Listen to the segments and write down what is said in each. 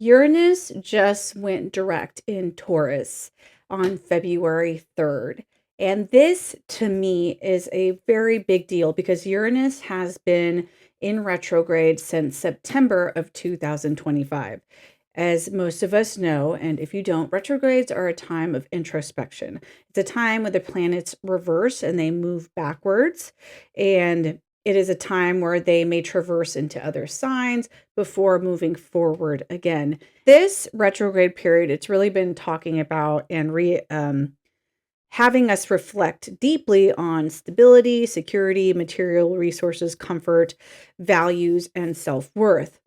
Uranus just went direct in Taurus on February 3rd. And this to me is a very big deal because Uranus has been in retrograde since September of 2025. As most of us know, and if you don't, retrogrades are a time of introspection. It's a time when the planets reverse and they move backwards. And it is a time where they may traverse into other signs before moving forward again. This retrograde period, it's really been talking about and having us reflect deeply on stability, security, material resources, comfort, values, and self worth.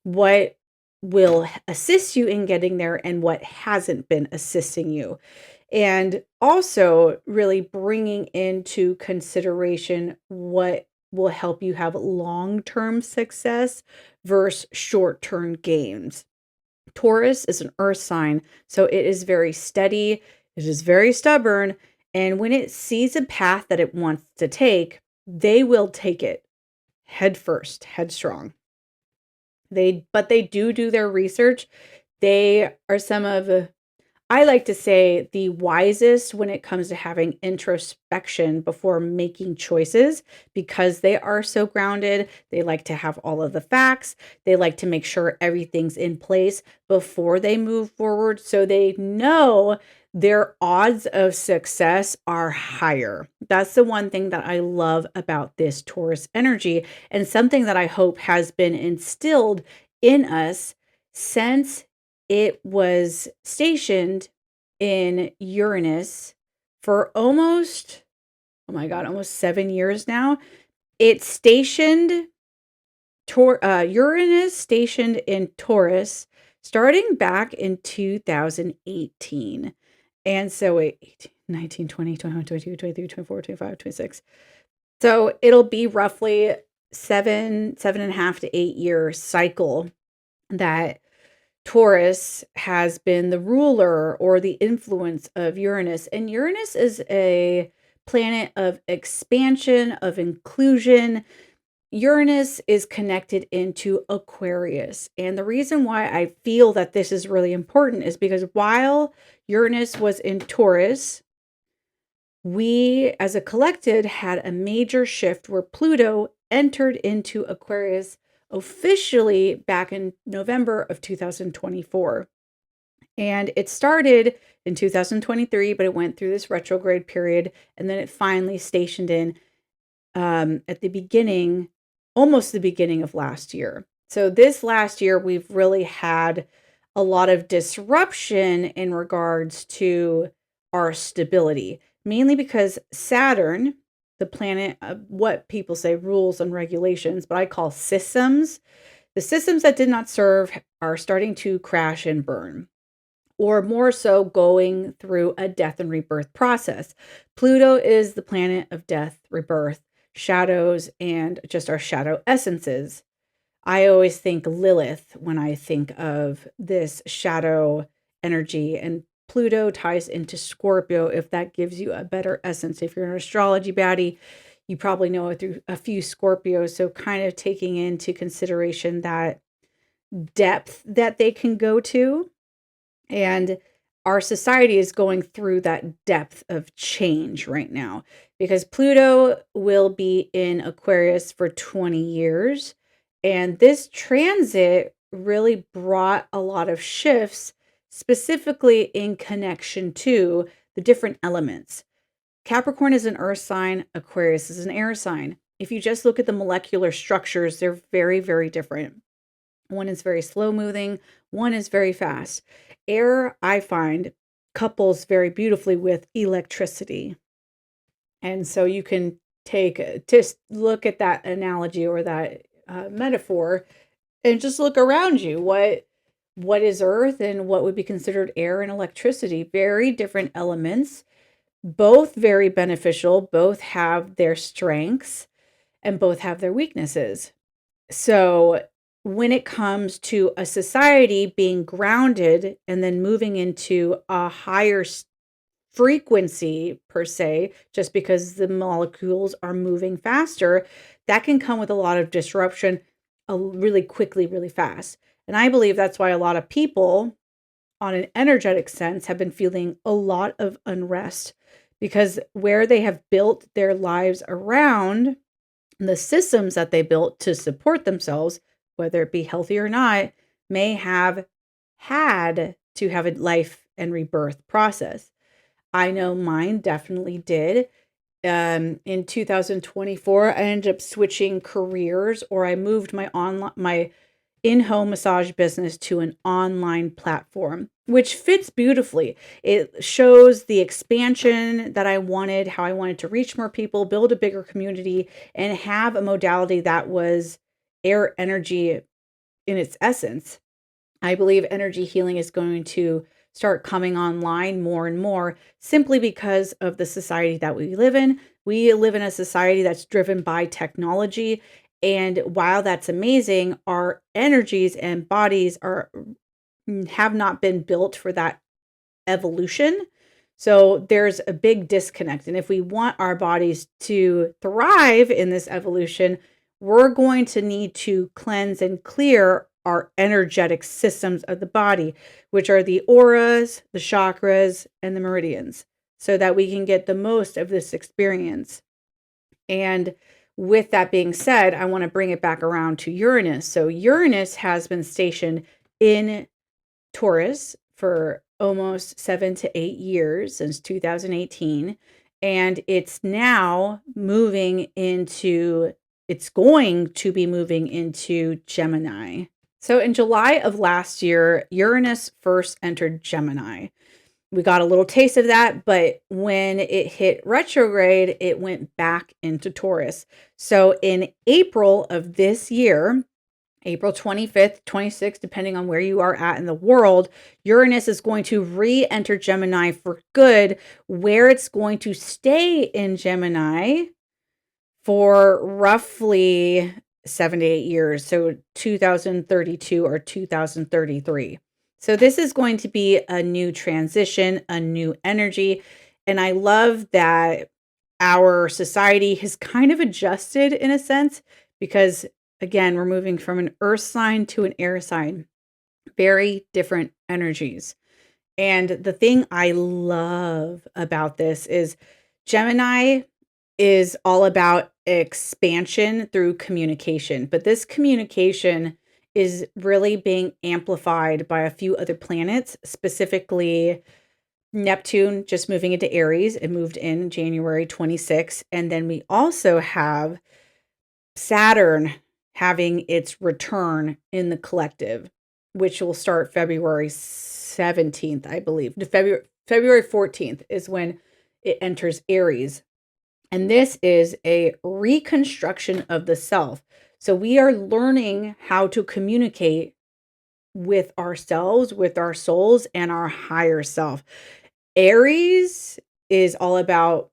What will assist you in getting there and what hasn't been assisting you. And also, really bringing into consideration what will help you have long term success versus short term gains. Taurus is an earth sign, so it is very steady, it is very stubborn, and when it sees a path that it wants to take, they will take it head first, headstrong. They do their research. They are some of I like to say the wisest when it comes to having introspection before making choices because they are so grounded. They like to have all of the facts. They like to make sure everything's in place before they move forward so they know their odds of success are higher. That's the one thing that I love about this Taurus energy and something that I hope has been instilled in us since it was stationed in Uranus for almost, oh my God, almost 7 years now. It's stationed, Uranus stationed in Taurus starting back in 2018. And so 18, 19, 20, 21, 22, 23, 24, 25, 26. So it'll be roughly 7.5 to 8 year cycle that Taurus has been the ruler or the influence of Uranus. And Uranus is a planet of expansion, of inclusion. Uranus is connected into Aquarius. And the reason why I feel that this is really important is because while Uranus was in Taurus, we as a collective had a major shift where Pluto entered into Aquarius officially back in November of 2024. And it started in 2023, but it went through this retrograde period. And then it finally stationed in at the beginning, almost the beginning of last year. So this last year, we've really had a lot of disruption in regards to our stability, mainly because Saturn, the planet of what people say rules and regulations, but I call systems. The systems that did not serve are starting to crash and burn, or more so going through a death and rebirth process. Pluto is the planet of death, rebirth, shadows, and just our shadow essences. I always think Lilith when I think of this shadow energy, and Pluto ties into Scorpio, if that gives you a better essence. If you're an astrology baddie, you probably know it through a few Scorpios. So kind of taking into consideration that depth that they can go to. And our society is going through that depth of change right now because Pluto will be in Aquarius for 20 years. And this transit really brought a lot of shifts specifically in connection to the different elements. Capricorn is an earth sign, Aquarius is an air sign. If you just look at the molecular structures, they're very, very different. One is very slow moving, one is very fast. Air, I find, couples very beautifully with electricity. And so you can just look at that analogy or that metaphor and just look around you. What is earth and what would be considered air and electricity? Very different elements, both very beneficial, both have their strengths and both have their weaknesses. So when it comes to a society being grounded and then moving into a higher frequency per se, just because the molecules are moving faster, that can come with a lot of disruption really quickly, really fast. And I believe that's why a lot of people, on an energetic sense, have been feeling a lot of unrest, because where they have built their lives around, the systems that they built to support themselves, whether it be healthy or not, may have had to have a life and rebirth process. I know mine definitely did. In 2024, I ended up switching careers, or I moved my in-home massage business to an online platform, which fits beautifully. It shows the expansion that I wanted, how I wanted to reach more people, build a bigger community, and have a modality that was air energy in its essence. I believe energy healing is going to start coming online more and more, simply because of the society that we live in. We live in a society that's driven by technology. And while that's amazing, our energies and bodies have not been built for that evolution. So there's a big disconnect. And if we want our bodies to thrive in this evolution, we're going to need to cleanse and clear our energetic systems of the body, which are the auras, the chakras, and the meridians, so that we can get the most of this experience. And with that being said, I want to bring it back around to Uranus. So Uranus has been stationed in Taurus for almost 7 to 8 years, since 2018. And it's going to be moving into Gemini. So in July of last year, Uranus first entered Gemini. We got a little taste of that, but when it hit retrograde, it went back into Taurus. So in April of this year, April 25th, 26th, depending on where you are at in the world, Uranus is going to re-enter Gemini for good, where it's going to stay in Gemini for roughly 7 to 8 years. So 2032 or 2033. So this is going to be a new transition, a new energy. And I love that our society has kind of adjusted in a sense, because again, we're moving from an earth sign to an air sign. Very different energies. And the thing I love about this is Gemini is all about expansion through communication. But this communication is really being amplified by a few other planets, specifically Neptune just moving into Aries. It moved in January 26th. And then we also have Saturn having its return in the collective, which will start February 17th, I believe. February 14th is when it enters Aries. And this is a reconstruction of the self. So we are learning how to communicate with ourselves, with our souls, and our higher self. Aries is all about,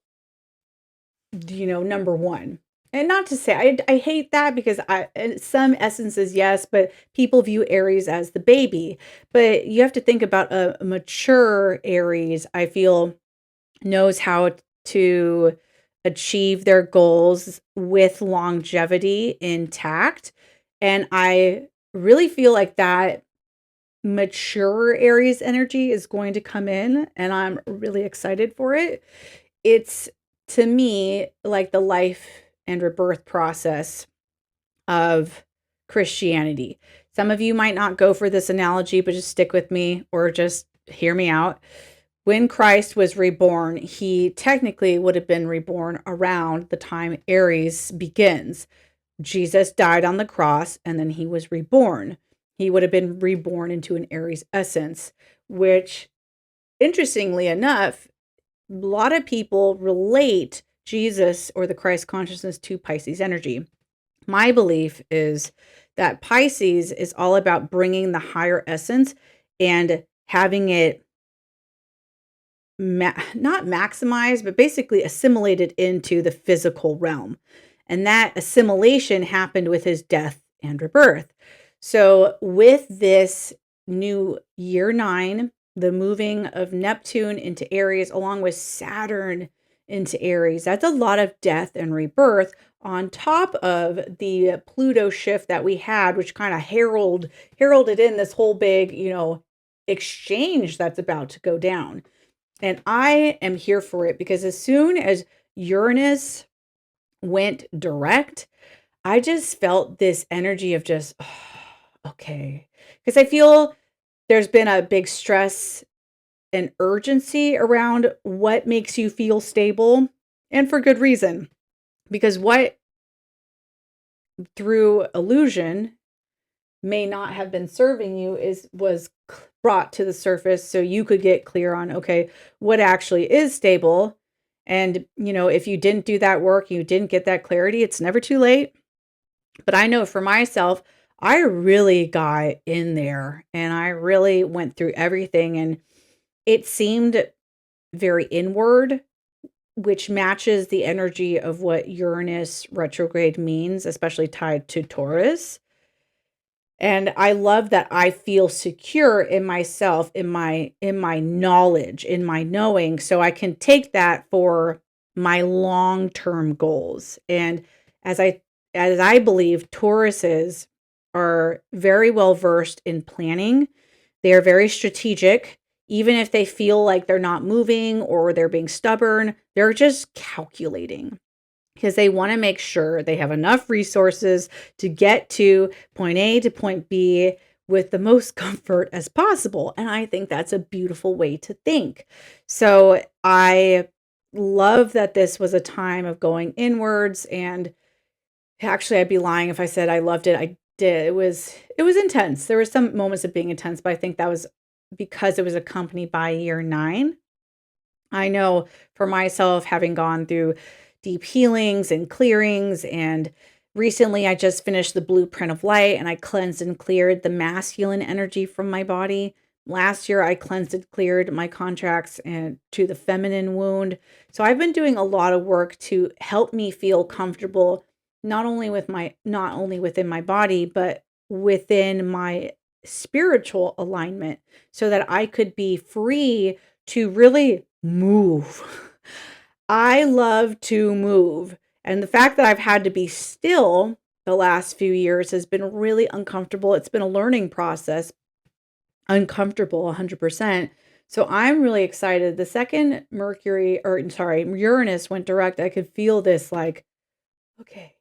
number one. And not to say, I hate that, because in some essences, yes, but people view Aries as the baby. But you have to think about a mature Aries, I feel, knows how to achieve their goals with longevity intact. And I really feel like that mature Aries energy is going to come in, and I'm really excited for it. It's, to me, like the life and rebirth process of Christianity. Some of you might not go for this analogy, but just stick with me, or just hear me out. When Christ was reborn, he technically would have been reborn around the time Aries begins. Jesus died on the cross, and then he was reborn. He would have been reborn into an Aries essence, which, interestingly enough, a lot of people relate Jesus or the Christ consciousness to Pisces energy. My belief is that Pisces is all about bringing the higher essence and having it not maximized, but basically assimilated into the physical realm. And that assimilation happened with his death and rebirth. So with this new year 9, the moving of Neptune into Aries, along with Saturn into Aries, that's a lot of death and rebirth, on top of the Pluto shift that we had, which kind of heralded in this whole big, exchange that's about to go down. And I am here for it because as soon as Uranus went direct, I just felt this energy of just, okay. Because I feel there's been a big stress and urgency around what makes you feel stable, and for good reason. Because what through illusion may not have been serving you was brought to the surface so you could get clear on, okay, what actually is stable. And if you didn't do that work, you didn't get that clarity, it's never too late. But I know for myself, I really got in there and I really went through everything, and it seemed very inward, which matches the energy of what Uranus retrograde means, especially tied to Taurus. And I love that I feel secure in myself, in my knowledge, in my knowing, so I can take that for my long-term goals. And as I believe Tauruses are very well versed in planning. They are very strategic. Even if they feel like they're not moving or they're being stubborn, they're just calculating because they want to make sure they have enough resources to get to point A to point B with the most comfort as possible. And I think that's a beautiful way to think. So I love that this was a time of going inwards, and actually I'd be lying if I said I loved it. I did. It was intense. There were some moments of being intense, but I think that was because it was accompanied by year 9. I know for myself, having gone through deep healings and clearings, and recently I just finished the blueprint of light and I cleansed and cleared the masculine energy from my body. Last year I cleansed and cleared my contracts and to the feminine wound. So I've been doing a lot of work to help me feel comfortable not only within my body, but within my spiritual alignment, so that I could be free to really move. I love to move. And the fact that I've had to be still the last few years has been really uncomfortable. It's been a learning process, uncomfortable 100%. So I'm really excited. The second Uranus went direct, I could feel this like, okay,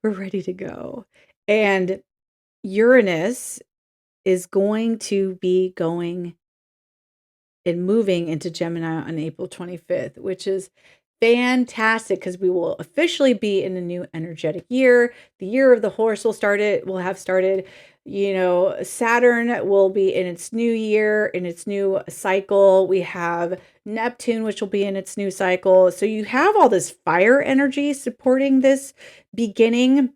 we're ready to go. And Uranus is going to be going and moving into Gemini on April 25th, which is fantastic because we will officially be in a new energetic year. The year of the horse will have started. Saturn will be in its new year, in its new cycle. We have Neptune, which will be in its new cycle. So you have all this fire energy supporting this beginning,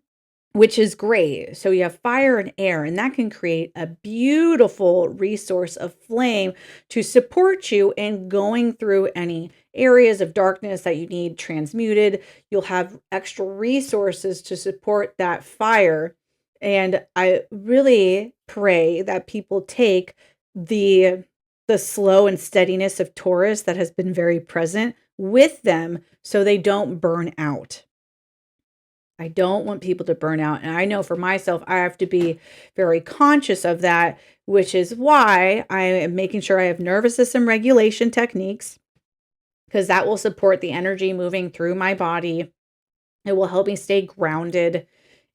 which is great. So you have fire and air, and that can create a beautiful resource of flame to support you in going through any areas of darkness that you need transmuted. You'll have extra resources to support that fire. And I really pray that people take the slow and steadiness of Taurus that has been very present with them so they don't burn out. I don't want people to burn out. And I know for myself, I have to be very conscious of that, which is why I am making sure I have nervous system regulation techniques, because that will support the energy moving through my body. It will help me stay grounded,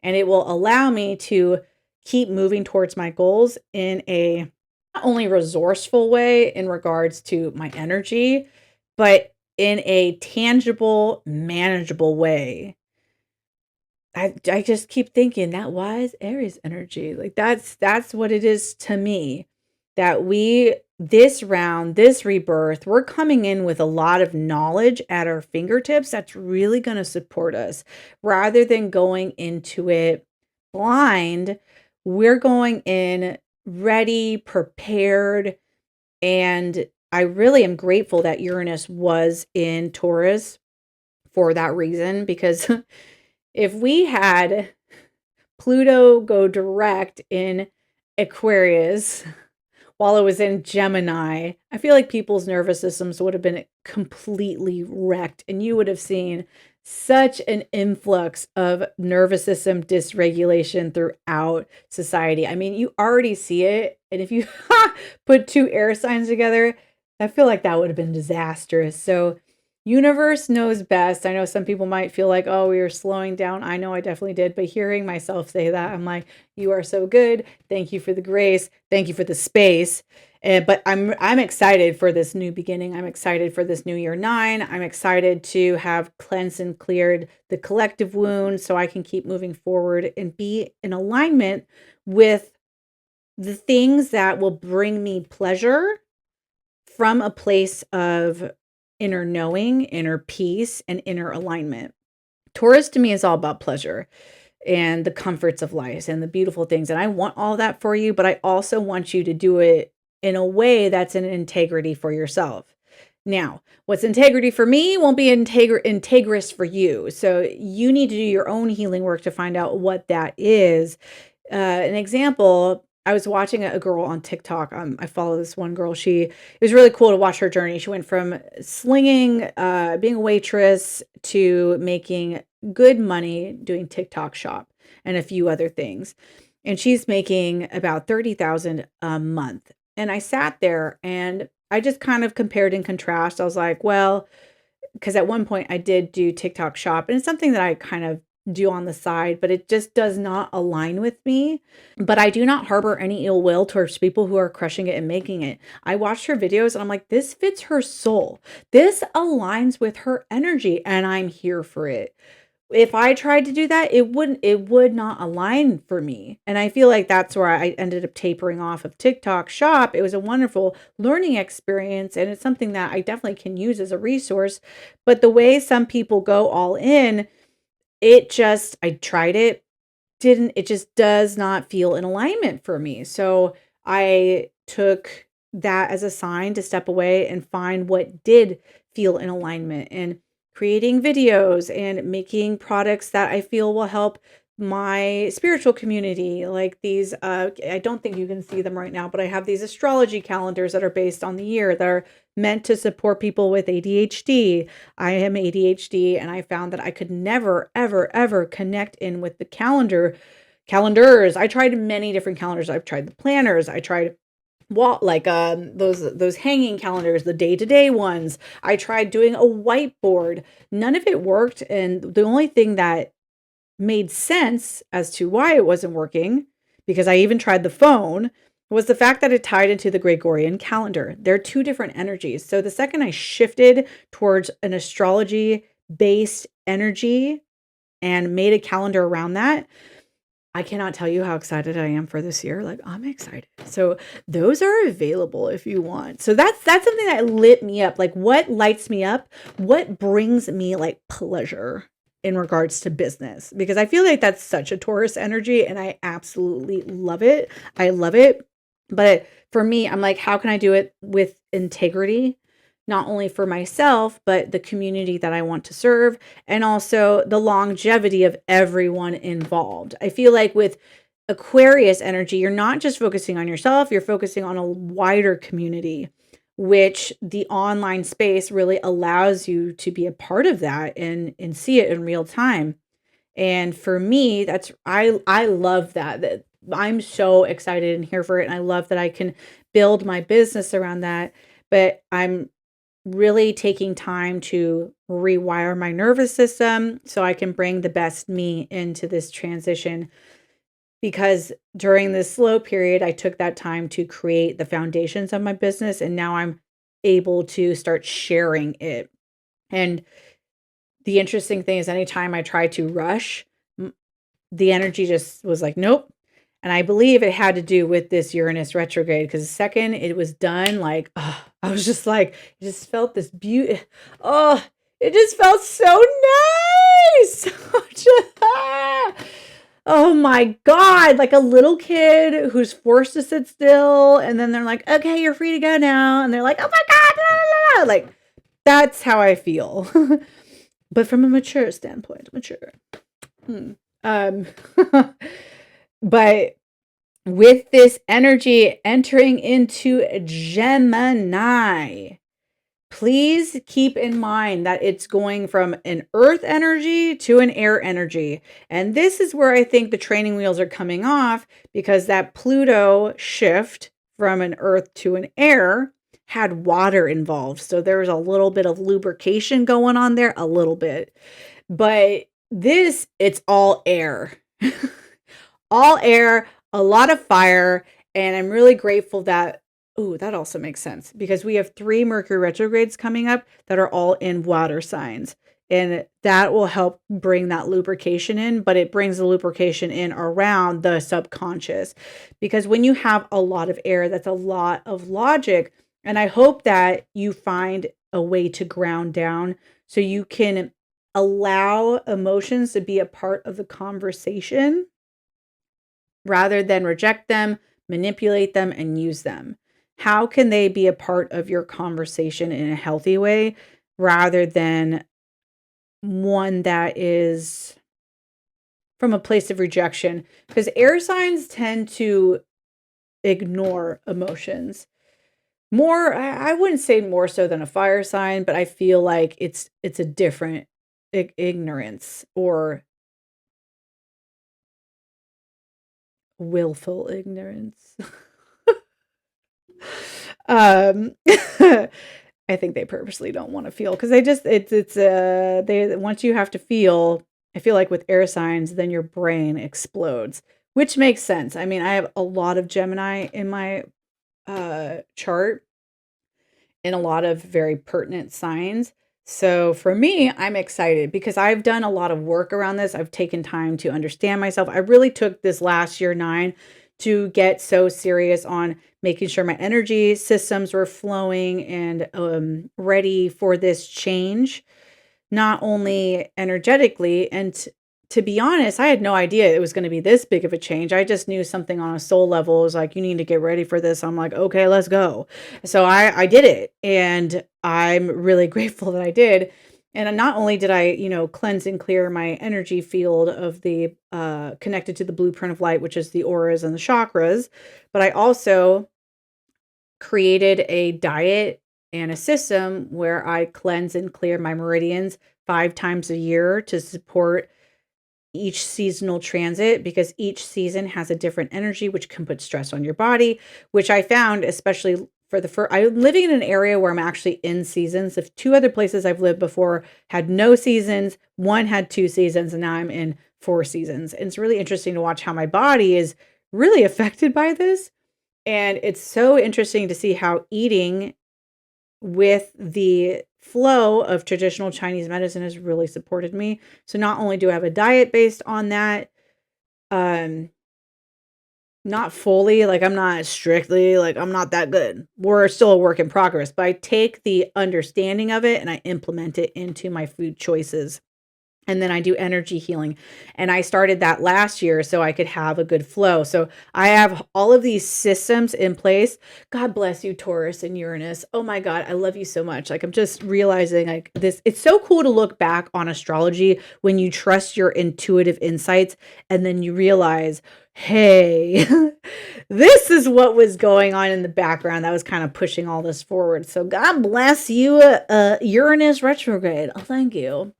and it will allow me to keep moving towards my goals in a not only resourceful way in regards to my energy, but in a tangible, manageable way. I just keep thinking that wise Aries energy. Like that's what it is to me. That this round, this rebirth, we're coming in with a lot of knowledge at our fingertips that's really going to support us. Rather than going into it blind, we're going in ready, prepared, and I really am grateful that Uranus was in Taurus for that reason, because if we had Pluto go direct in Aquarius while it was in Gemini, I feel like people's nervous systems would have been completely wrecked, and you would have seen such an influx of nervous system dysregulation throughout society. I mean, you already see it. And if you put two air signs together, I feel like that would have been disastrous. So, universe knows best. I know some people might feel like, oh, we were slowing down. I know I definitely did. But hearing myself say that, I'm like, you are so good. Thank you for the grace. Thank you for the space. But I'm excited for this new beginning. I'm excited for this new year 9. I'm excited to have cleansed and cleared the collective wound so I can keep moving forward and be in alignment with the things that will bring me pleasure from a place of inner knowing, inner peace, and inner alignment. Taurus to me is all about pleasure and the comforts of life and the beautiful things. And I want all that for you, but I also want you to do it in a way that's an integrity for yourself. Now, what's integrity for me won't be integrous for you. So you need to do your own healing work to find out what that is. An example, I was watching a girl on TikTok. I follow this one girl. It was really cool to watch her journey. She went from slinging, being a waitress to making good money doing TikTok shop and a few other things. And she's making about 30,000 a month. And I sat there and I just kind of compared and contrast. I was like, well, because at one point I did do TikTok shop and it's something that I kind of do on the side, but it just does not align with me. But I do not harbor any ill will towards people who are crushing it and making it. I watched her videos and I'm like, this fits her soul. This aligns with her energy and I'm here for it. If I tried to do that, it would not align for me. And I feel like that's where I ended up tapering off of TikTok shop. It was a wonderful learning experience and it's something that I definitely can use as a resource. But the way some people go all in, I tried it, it just does not feel in alignment for me. So I took that as a sign to step away and find what did feel in alignment and creating videos and making products that I feel will help my spiritual community. Like these, I don't think you can see them right now, but I have these astrology calendars that are based on the year that are meant to support people with ADHD. I am ADHD and I found that I could never, ever, ever connect in with the calendars. I tried many different calendars. I've tried the planners. I tried those hanging calendars, the day-to-day ones. I tried doing a whiteboard. None of it worked. And the only thing that made sense as to why it wasn't working, because I even tried the phone, was the fact that it tied into the Gregorian calendar. They're two different energies. So the second I shifted towards an astrology-based energy and made a calendar around that, I cannot tell you how excited I am for this year. Like, I'm excited. So those are available if you want. So that's something that lit me up. Like, what lights me up? What brings me like pleasure in regards to business? Because I feel like that's such a Taurus energy and I absolutely love it. I love it. But for me, I'm like, how can I do it with integrity? Not only for myself, but the community that I want to serve, and also the longevity of everyone involved. I feel like with Aquarius energy, you're not just focusing on yourself, you're focusing on a wider community, which the online space really allows you to be a part of that and see it in real time. And for me, I love that I'm so excited and here for it. And I love that I can build my business around that. But I'm really taking time to rewire my nervous system so I can bring the best me into this transition. Because during this slow period, I took that time to create the foundations of my business, and now I'm able to start sharing it. And the interesting thing is, anytime I try to rush, the energy just was like, nope. And I believe it had to do with this Uranus retrograde, because the second it was done, like, I was just like, it just felt this beauty. Oh, it just felt so nice. Oh my God. Like a little kid who's forced to sit still. And then they're like, okay, you're free to go now. And they're like, oh my God. Blah, blah, blah. Like, that's how I feel. But from a mature standpoint, but with this energy entering into Gemini, please keep in mind that it's going from an earth energy to an air energy. And this is where I think the training wheels are coming off, because that Pluto shift from an earth to an air had water involved. So there was a little bit of lubrication going on there, a little bit. But this, it's all air. All air, a lot of fire. And I'm really grateful that, oh, that also makes sense, because we have 3 Mercury retrogrades coming up that are all in water signs. And that will help bring that lubrication in, but it brings the lubrication in around the subconscious. Because when you have a lot of air, that's a lot of logic. And I hope that you find a way to ground down so you can allow emotions to be a part of the conversation rather than reject them, manipulate them, and use them. How can they be a part of your conversation in a healthy way rather than one that is from a place of rejection? Because air signs tend to ignore emotions. More, I wouldn't say more so than a fire sign, but I feel like it's a different ignorance or willful ignorance. I think they purposely don't want to feel, because they just they once you have to feel, I feel like with air signs, then your brain explodes, which makes sense. I mean, I have a lot of Gemini in my chart and a lot of very pertinent signs. So for me, I'm excited because I've done a lot of work around this. I've taken time to understand myself. I really took this last year 9 to get so serious on making sure my energy systems were flowing and ready for this change, not only energetically. And to be honest, I had no idea it was going to be this big of a change. I just knew something on a soul level was like, you need to get ready for this. I'm like, okay, let's go. So I did it, and I'm really grateful that I did. And not only did I, cleanse and clear my energy field of the connected to the blueprint of light, which is the auras and the chakras, but I also created a diet and a system where I cleanse and clear my meridians 5 times a year to support each seasonal transit, because each season has a different energy, which can put stress on your body, which I found, especially for the first, I'm living in an area where I'm actually in seasons. If 2 other places I've lived before had no seasons, one had 2 seasons, and now I'm in 4 seasons. And it's really interesting to watch how my body is really affected by this. And it's so interesting to see how eating with the flow of traditional Chinese medicine has really supported me. So not only do I have a diet based on that, not fully, like I'm not strictly, like I'm not that good. We're still a work in progress, but I take the understanding of it and I implement it into my food choices. And then I do energy healing. And I started that last year so I could have a good flow. So I have all of these systems in place. God bless you, Taurus and Uranus. Oh my God, I love you so much. Like, I'm just realizing like this, it's so cool to look back on astrology when you trust your intuitive insights and then you realize, hey, this is what was going on in the background that was kind of pushing all this forward. So God bless you, Uranus retrograde. Oh, thank you.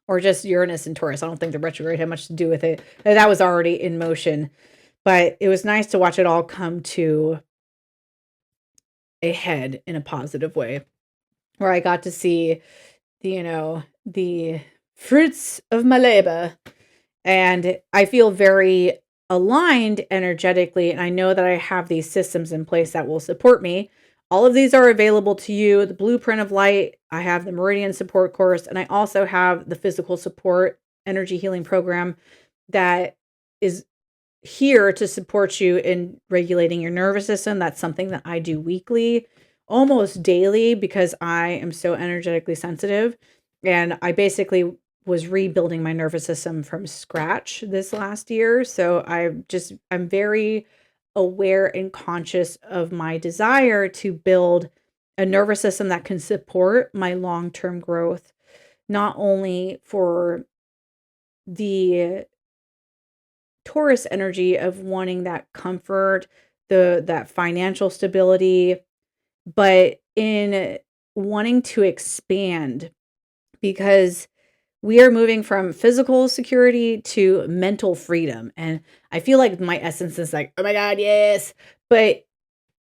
Or just Uranus and Taurus. I don't think the retrograde had much to do with it. That was already in motion. But it was nice to watch it all come to a head in a positive way, where I got to see, the fruits of my labor. And I feel very aligned energetically. And I know that I have these systems in place that will support me. All of these are available to you. The Blueprint of Light, I have the Meridian Support course, and I also have the Physical Support Energy Healing Program that is here to support you in regulating your nervous system. That's something that I do weekly, almost daily, because I am so energetically sensitive. And I basically was rebuilding my nervous system from scratch this last year. So I'm very aware and conscious of my desire to build a nervous system that can support my long-term growth, not only for the Taurus energy of wanting that comfort, that financial stability, but in wanting to expand because we are moving from physical security to mental freedom. And I feel like my essence is like, oh my God, yes. But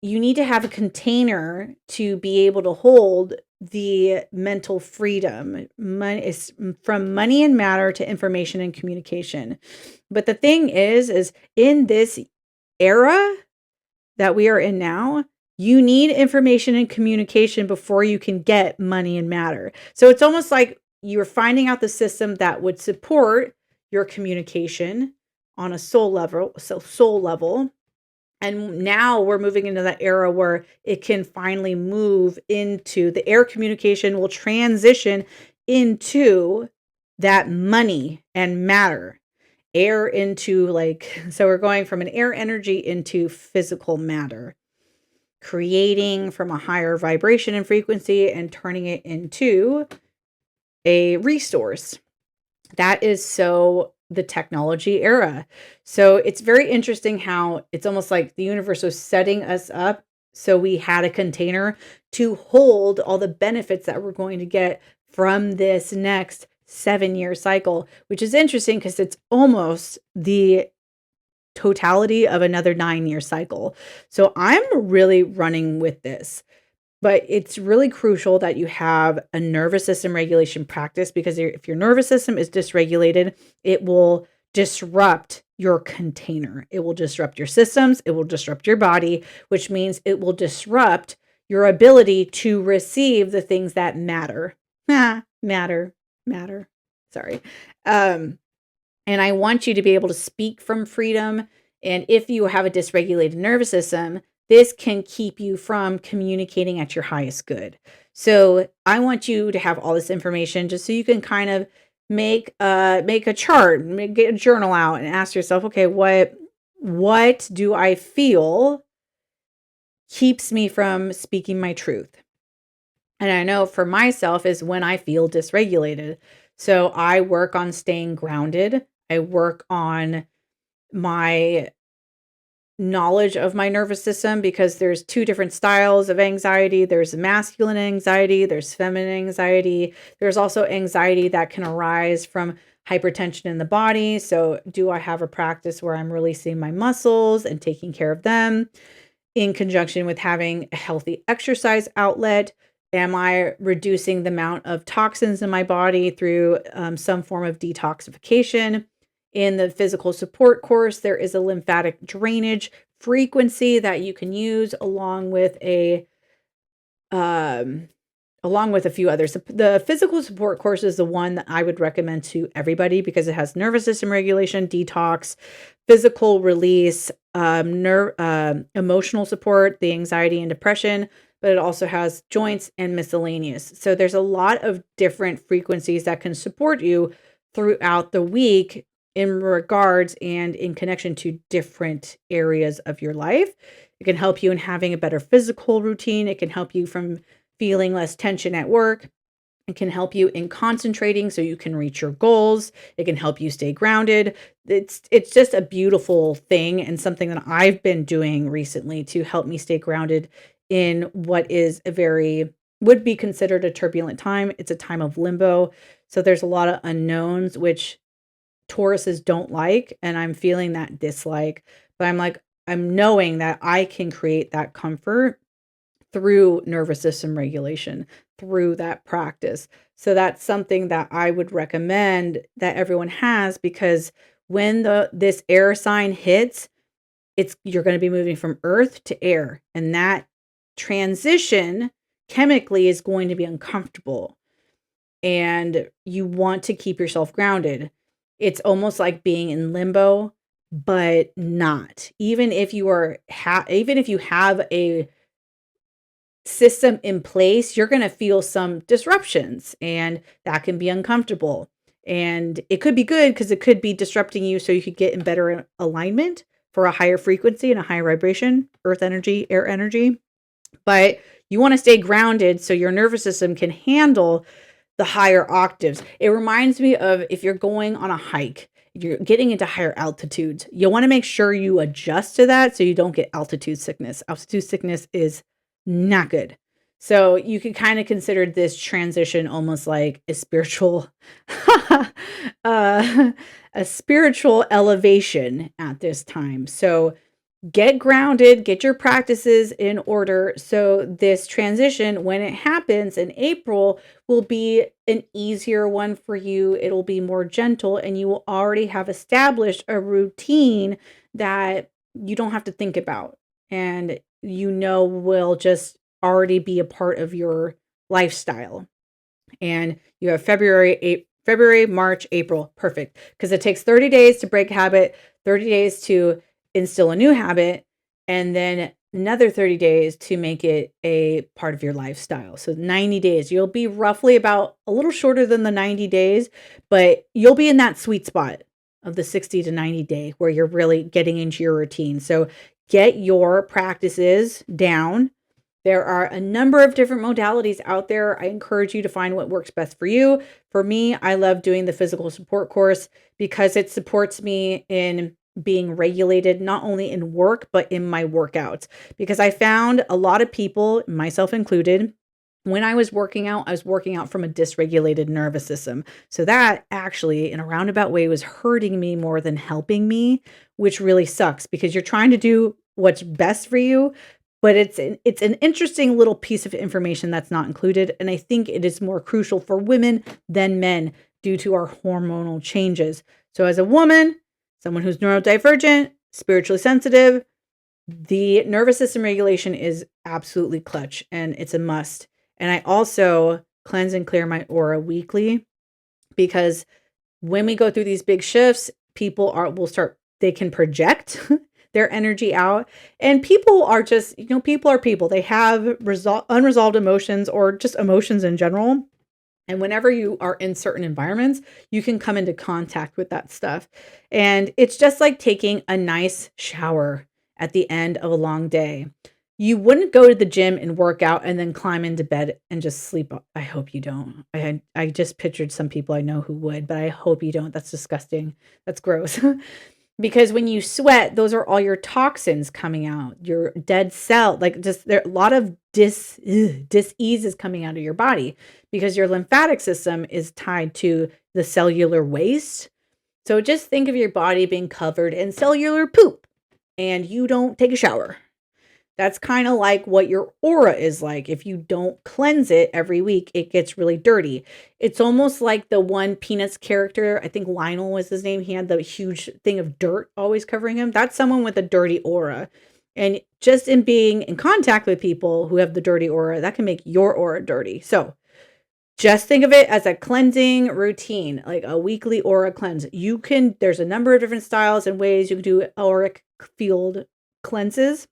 you need to have a container to be able to hold the mental freedom. Money is from money and matter to information and communication. But the thing is in this era that we are in now, you need information and communication before you can get money and matter. So it's almost like you're finding out the system that would support your communication on a soul level. And now we're moving into that era where it can finally move into the air communication will transition into that money and matter. Air into so we're going from an air energy into physical matter, creating from a higher vibration and frequency and turning it into a resource. That is so the technology era. So it's very interesting how it's almost like the universe was setting us up so we had a container to hold all the benefits that we're going to get from this next 7-year cycle, which is interesting because it's almost the totality of another 9-year cycle. So I'm really running with this. But it's really crucial that you have a nervous system regulation practice because if your nervous system is dysregulated, it will disrupt your container. It will disrupt your systems. It will disrupt your body, which means it will disrupt your ability to receive the things that matter. Matter. Sorry. And I want you to be able to speak from freedom. And if you have a dysregulated nervous system, this can keep you from communicating at your highest good. So I want you to have all this information just so you can kind of make a chart, get a journal out and ask yourself, okay, what do I feel keeps me from speaking my truth? And I know for myself is when I feel dysregulated. So I work on staying grounded. I work on my knowledge of my nervous system because there's 2 different styles of anxiety. There's masculine anxiety, there's feminine anxiety. There's also anxiety that can arise from hypertension in the body. So do I have a practice where I'm releasing my muscles and taking care of them in conjunction with having a healthy exercise outlet? Am I reducing the amount of toxins in my body through some form of detoxification? In the physical support course, there is a lymphatic drainage frequency that you can use along with a few others. The physical support course is the one that I would recommend to everybody because it has nervous system regulation, detox, physical release, emotional support, the anxiety and depression, but it also has joints and miscellaneous. So there's a lot of different frequencies that can support you throughout the week in regards and in connection to different areas of your life. It can help you in having a better physical routine. It can help you from feeling less tension at work. It can help you in concentrating so you can reach your goals. It can help you stay grounded. It's just a beautiful thing and something that I've been doing recently to help me stay grounded in what is would be considered a turbulent time. It's a time of limbo. So there's a lot of unknowns, which Tauruses don't like, and I'm feeling that dislike, but I'm knowing that I can create that comfort through nervous system regulation, through that practice. So that's something that I would recommend that everyone has because when this air sign hits, you're going to be moving from earth to air, and that transition chemically is going to be uncomfortable, and you want to keep yourself grounded. It's almost like being in limbo, but not. Even if you have a system in place, you're going to feel some disruptions, and that can be uncomfortable. And it could be good because it could be disrupting you so you could get in better alignment for a higher frequency and a higher vibration, earth energy, air energy. But you want to stay grounded so your nervous system can handle the higher octaves. It reminds me of if you're going on a hike, you're getting into higher altitudes. You'll want to make sure you adjust to that so you don't get altitude sickness. Altitude sickness is not good. So you could kind of consider this transition almost like a spiritual, a spiritual elevation at this time. So get grounded, get your practices in order. So this transition, when it happens in April, will be an easier one for you. It'll be more gentle, and you will already have established a routine that you don't have to think about, and will just already be a part of your lifestyle. And you have February, March, April. Perfect. Because it takes 30 days to break a habit, 30 days to instill a new habit, and then another 30 days to make it a part of your lifestyle. So 90 days. You'll be roughly about a little shorter than the 90 days, but you'll be in that sweet spot of the 60 to 90 day where you're really getting into your routine. So get your practices down. There are a number of different modalities out there. I encourage you to find what works best for you. For me, I love doing the physical support course because it supports me in being regulated, not only in work, but in my workouts. Because I found a lot of people, myself included, when I was working out from a dysregulated nervous system. So that actually, in a roundabout way, was hurting me more than helping me, which really sucks because you're trying to do what's best for you, but it's an interesting little piece of information that's not included. And I think it is more crucial for women than men due to our hormonal changes. So as a woman, someone who's neurodivergent, spiritually sensitive, the nervous system regulation is absolutely clutch, and it's a must. And I also cleanse and clear my aura weekly because when we go through these big shifts, they can project their energy out. And people are just, people are people. They have unresolved emotions or just emotions in general. And whenever you are in certain environments, you can come into contact with that stuff. And it's just like taking a nice shower at the end of a long day. You wouldn't go to the gym and work out and then climb into bed and just sleep. I hope you don't. I just pictured some people I know who would, but I hope you don't. That's disgusting. That's gross. Because when you sweat, those are all your toxins coming out, your dead cell, like just there a lot of dis-ease is coming out of your body because your lymphatic system is tied to the cellular waste. So just think of your body being covered in cellular poop and you don't take a shower. That's kind of like what your aura is like. If you don't cleanse it every week, it gets really dirty. It's almost like the one Peanuts character. I think Lionel was his name. He had the huge thing of dirt always covering him. That's someone with a dirty aura. And just in being in contact with people who have the dirty aura, that can make your aura dirty. So just think of it as a cleansing routine, like a weekly aura cleanse. There's a number of different styles and ways you can do auric field cleanses.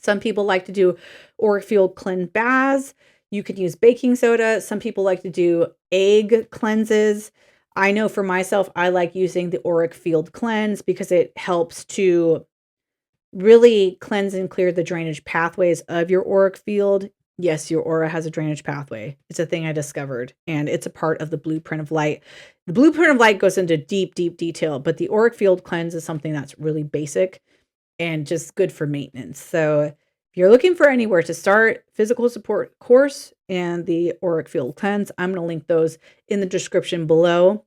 Some people like to do auric field cleanse baths. You could use baking soda. Some people like to do egg cleanses. I know for myself, I like using the auric field cleanse because it helps to really cleanse and clear the drainage pathways of your auric field. Yes, your aura has a drainage pathway. It's a thing I discovered, and it's a part of the blueprint of light. The blueprint of light goes into deep, deep detail, but the auric field cleanse is something that's really basic and just good for maintenance. So if you're looking for anywhere to start, physical support course and the auric field cleanse, I'm going to link those in the description below.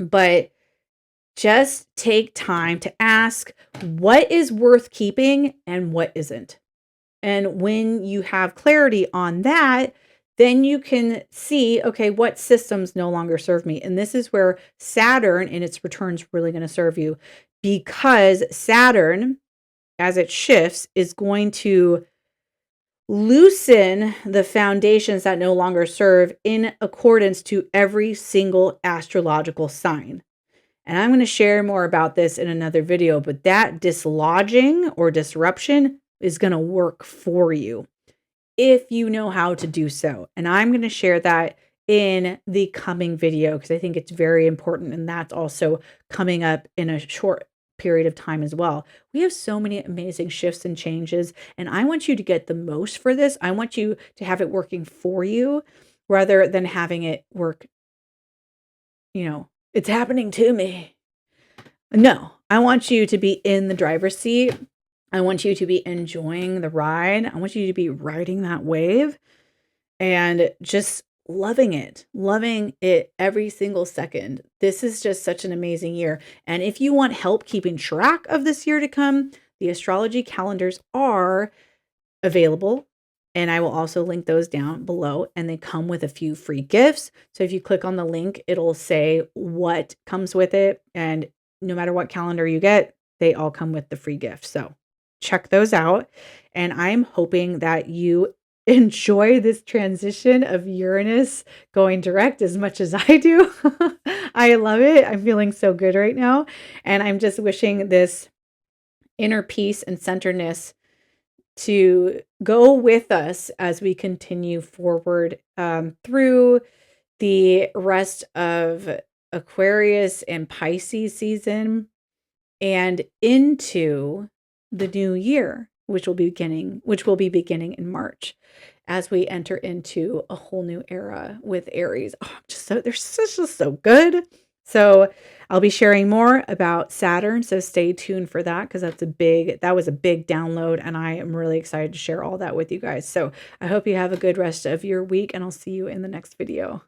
But just take time to ask what is worth keeping and what isn't. And when you have clarity on that, then you can see, okay, what systems no longer serve me. And this is where Saturn in its return is really going to serve you, because Saturn, as it shifts, is going to loosen the foundations that no longer serve in accordance to every single astrological sign. And I'm going to share more about this in another video, but that dislodging or disruption is going to work for you if you know how to do so. And I'm going to share that in the coming video because I think it's very important, and that's also coming up in a short period of time as well. We have so many amazing shifts and changes, and I want you to get the most for this. I want you to have it working for you rather than having it work, it's happening to me. No, I want you to be in the driver's seat. I want you to be enjoying the ride. I want you to be riding that wave. and just loving it every single second. This is just such an amazing year. And if you want help keeping track of this year to come, the astrology calendars are available. And I will also link those down below, and they come with a few free gifts. So if you click on the link, it'll say what comes with it. And no matter what calendar you get, they all come with the free gift. So check those out. And I'm hoping that you enjoy this transition of Uranus going direct as much as I do. I love it. I'm feeling so good right now. And I'm just wishing this inner peace and centeredness to go with us as we continue forward through the rest of Aquarius and Pisces season and into the new year, which will be beginning in March as we enter into a whole new era with Aries. Oh, they're just so good. So I'll be sharing more about Saturn. So stay tuned for that, because that was a big download, and I am really excited to share all that with you guys. So I hope you have a good rest of your week, and I'll see you in the next video.